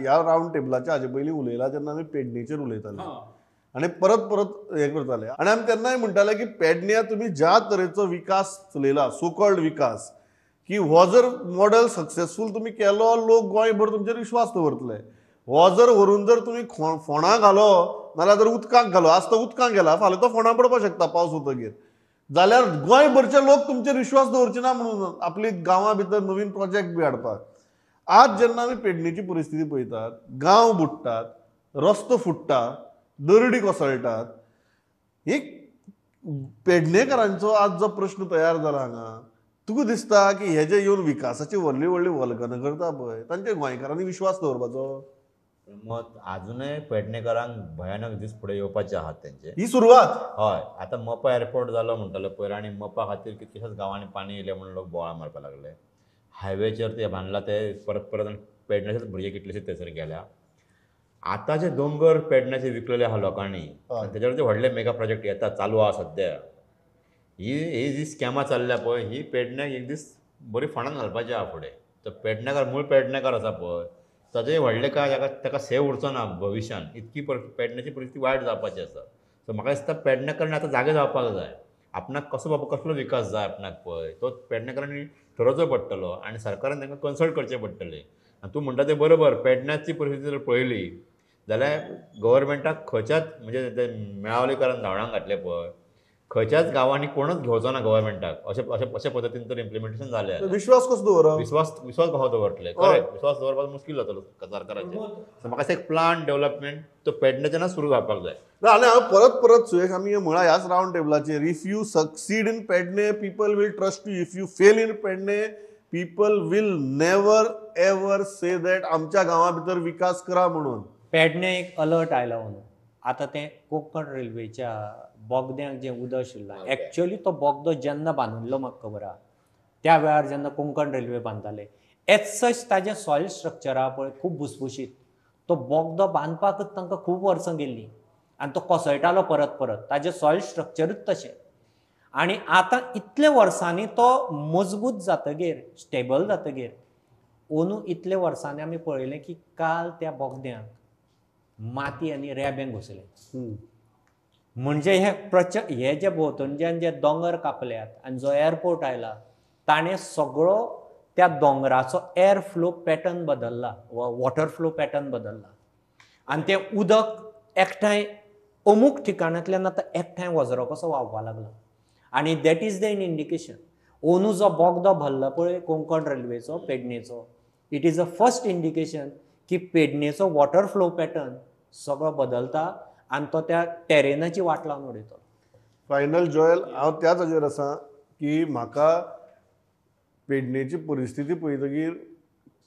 ह्या राऊंड टेबलाच्या हाजे पयलीं उलयला जेन्ना आमी पेडणेचेर उलयताले आनी परत परत हे करताले आनी आमी तेन्नाय म्हणटाले की पेडण्या तुमी ज्या तरेचो विकास चलयला सो कॉल्ड विकास की हो जर मॉडेल सक्सेसफूल तुमी केलो लोक गोंयभर तुमचेर विश्वास दवरतले. हो जर व्हरून जर तुमी फोंडां घालो नाल्यार जर उदकाक घालो आज तो उदकाक गेला फाल्यां तो फोंडां पडपाक शकता पावस वतकीर जाल्यार गोंयभरचे लोक तुमचेर विश्वास दवरचे ना म्हणून आपली गांवां भितर नवीन प्रोजेक्ट बी हाडपाक. आज जेन्ना आमी पेडणेची परिस्थिती पळयतात गांव बुडटात रस्तो फुट्टा दरडी कोसळटात ही पेडणेकरांचो आज जो प्रश्न तयार जाला हांगा तुका दिसता की हे जे येवन विकासाची व्हडली व्हडली वल्गना करता पळय तांचे गोंयकारांनी विश्वास दवरपाचो. मत अजूनय पेडणेकरांक भयानक दीस फुडें येवपाचे आहात त्यांचे. ही सुरवात. हय आतां मोपा एअरपोर्ट जालो म्हणटाले पयर आनी मोपा खातीर कितकेशाच गांवांनी पाणी येयलें म्हणून लोक बोवाळ मारपाक लागले. हायवेचेर ते बांदला ते परत परत पेडण्याचेच भुरगे कितलेशे थंयसर गेल्या. आतां जे दोंगर पेडण्याचे विकलेले आहा लोकांनी तेजेर जे व्हडले मेगा प्रोजेक्ट येता चालू आहा सद्या ही जी स्कॅमां चल्ल्या पळय ही पेडण्याक एक दीस बरी फोंडान घालपाची आहा फुडें. तो पेडणेकार मूळ पेडणेकार आसा पळय ताजेय व्हडले काय ताका सेव उरचो ना भविश्यान इतकी पेडण्याची परिस्थिती वायट जावपाची आसा. सो म्हाका दिसता पेडणेकारांनी आतां जागे जावपाक जाय. आपणाक कसो बाबा कसलो विकास जाय आपणाक पळय तो पेडणेकारांनी ठरोवचो पडटलो आनी सरकारान तांकां कन्सल्ट करचें पडटलें. आनी तूं म्हणटा तें बरोबर पेडण्याची परिस्थिती जर पळयली जाल्यार गव्हर्मेंटाक खंयच्याच म्हणजे ते मेळावळीकारान धांवडावन घातले पळय खंयच्याच गांवांनी कोणूच घेवचो ना गव्हर्मेंटाक अशे पद्दतीन तर इम्प्लिमेंटेशन जालें. विश्वास कसो दवरप विश्वास कसो दवरतले करेक्ट विश्वास दवरपाक मुश्कील जातलो सरकाराचेर. सो म्हाका दिसता एक प्लान डेव्हलपमेंट तो पेडण्याच्यानच सुरू जावपाक जाय. आनी हांव परत परत सुयेश आमी म्हळ्यार ह्याच राऊंड टेबलाचेर if you succeed in Pedne people will trust you if you fail in Pedne people will never ever say that आमच्या गांवा भितर विकास करा म्हणून. पेडणे एक अलर्ट आयला म्हणून आतां तें कोंकण रेल्वेच्या बोगद्यांक जें उदक आशिल्लें एक्चुअली तो बोगदो जेन्ना बांदिल्लो म्हाका खबर आहा त्या वेळार जेन्ना कोंकण रेल्वे बांदताले एज सच ताजें सॉयल स्ट्रक्चर आहा पळय खूब भुसभुशीत. तो बोगदो बांदपाकच तांकां खूब वर्सां गेल्लीं आनी तो कोसळटालो परत परत ताजें सॉयल स्ट्रक्चरूच तशें. आनी आतां इतले वर्सांनी तो मजबूत जातकीर स्टेबल जातकीर अंदू इतले वर्सांनी आमी पळयलें की काल त्या बोगद्यांक माती आनी रेबें घुसलें. म्हणजे हे जे भोंवतणच्यान जे दोंगर कापल्यात आनी जो एअरपोर्ट आयला ताणें सगळो त्या दोंगराचो एअर फ्लो पॅटर्न बदलला वॉटर फ्लो पॅटर्न बदलला आनी तें उदक एकठांय अमूक ठिकाणांतल्यान आतां एकठांय वजरो कसो व्हांवपाक लागला. आनी that is the an indication अंदू जो बोगदो भरला पळय कोंकण रेल्वेचो पेडणेचो it is a first indication की पेडणेचो वॉटर फ्लो पॅटर्न सगळो बदलता आनी तो त्या टेरेनाची वाट लावन उडयतलो. फायनल जॉयल हांव त्याच हाजेर आसा की म्हाका पेडणेची परिस्थिती पळयतकीर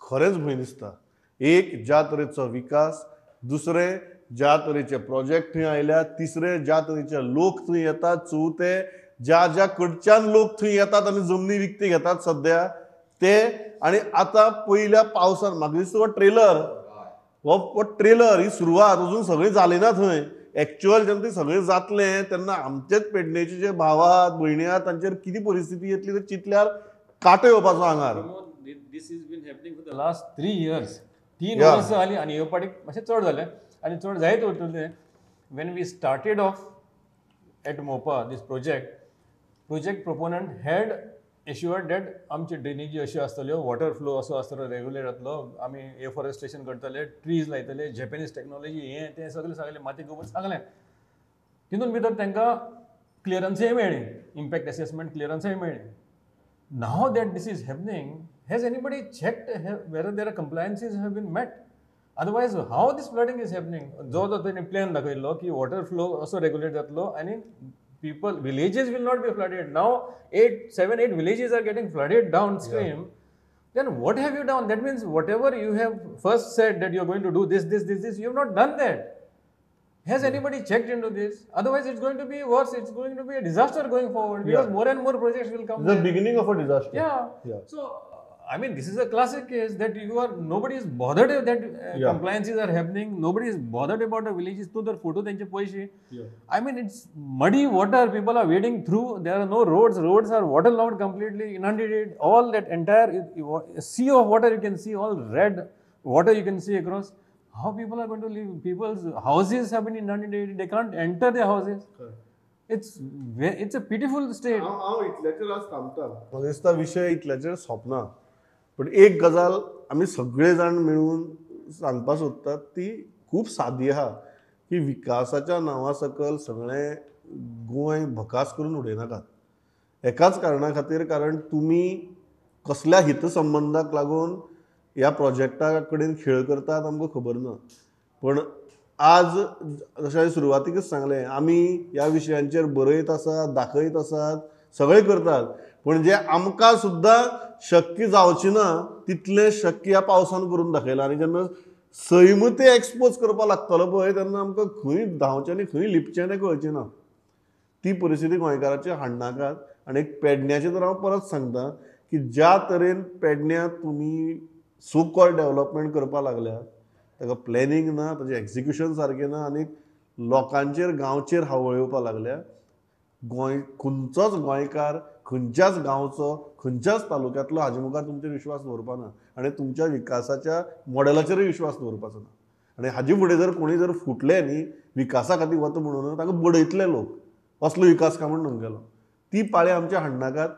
खरेंच भंय दिसता. एक ज्या तरेचो विकास दुसरें ज्या तरेचे प्रोजेक्ट थंय आयल्यात तिसरें ज्या तरेचे लोक थंय येतात चवथे ज्या ज्या कडच्यान लोक थंय येतात आनी जमनी विकती घेतात सद्या ते आनी आतां पयल्या पावसान म्हाका दिसता हो ट्रेलर ही सुरवात अजून सगळें जालें ना थंय. एक्चुअल जेन्ना तें सगळें जातलें तेन्ना आमचेच पेडणेचे जे भाव आहात भयणी आहात तांचेर कितें परिस्थिती येतली तें चिंतल्यार कांटो येवपाचो आंगार. This has been happening for the last 3 years. 3 वर्सां जालीं आनी येवपाटी मातशें चड जालें आनी चड जायत वतलें. When we started off at Mopa this project proponent had assured that आमची ड्रेनेजी अशी आसतल्यो वॉटर फ्लो असो आसतलो रेग्युलर जातलो आमी एफॉरेस्टेशन करतले ट्रीज लायतले जॅपनीज टॅक्नॉलॉजी हें तें सगळें सांगलें माती गोबर सांगलें. तितून भितर तांकां क्लियरन्सूय मेळ्ळी इम्पॅक्ट असेसमेंट क्लियरन्सूय मेळ्ळी. Now that this is happening, has anybody checked whether their compliances have been met? Otherwise, how this flooding is happening? जो त्यांनी प्लॅन दाखयल्लो की वॉटर फ्लो असो रेग्युलेट जातलो आनी villages will not be flooded. Now 7-8 villages are getting flooded downstream. Then what have you done? That means whatever you have first said that you're going to do this, you have not done that. Has anybody checked into this? Otherwise, it's going to be worse. It's going to be a disaster going forward because more and more projects will come. The beginning of a disaster. Yeah. So, I mean, this is a classic case that nobody is bothered that compliances are happening. Nobody is bothered about the villages. To their photo, त्यांचे पैसे. I mean, it's muddy water. People are wading through. There are no roads. Roads are waterlogged completely, inundated. All that entire sea of water you can see, all red water you can see across. how people are going to live. People's houses have been inundated. They can't enter their houses. It's a pitiful state. हांव इतल्याचेर आज थांबता. म्हाका दिसता विशय इतल्याचेर सोंपना. पण एक गजाल आमी सगळे जाण मेळून सांगपाक सोदतात ती खूब सादी आहा की विकासाच्या नांवा सकल सगळें गोंय भकास करून उडयनाकात. एकाच कारणा खातीर कारण तुमी कसल्या हितसंबंधाक लागून ह्या प्रोजेक्टा कडेन खेळ करतात आमकां खबर ना. पण आज जशें सुरवातीकच सांगलें आमी ह्या विशयांचेर बरयत आसात, दाखयत आसात, सगळें करतात. पण जे आमकां सुद्दां शक्य जावचें ना तितलें शक्य ह्या पावसान करून दाखयलां. आनी जेन्ना सैम ते एक्सपोज करपाक लागतलो पळय तेन्ना आमकां खंय धांवचें आनी खंय लिपचें तें कळचें ना. ती परिस्थिती गोंयकाराची हाडनाकात. आनी एक पेडण्याचें तर हांव परत सांगता की ज्या तरेन पेडण्यां तुमी सो कॉल्ड डेव्हलपमेंट करपाक लागल्यात ताका प्लॅनिंग ना, ताजें एक्झिक्युशन सारकें ना आनी लोकांचेर गांवचेर हावळ येवपाक लागल्या. खंयचोच गोंयकार खंयच्याच गांवचो खंयच्याच तालुक्यांतलो हाजे मुखार तुमचेर विश्वास दवरपा ना आनी तुमच्या विकासाच्या मॉडेलाचेरूय विश्वास दवरपाचो ना. आनी हाजे फुडें जर कोणी जर फुटले न्ही विकासा खातीर वता म्हणून ताका बडयतले लोक असलो विकास काय म्हूण गेलो. ती पाळी आमच्या हाडनाकात.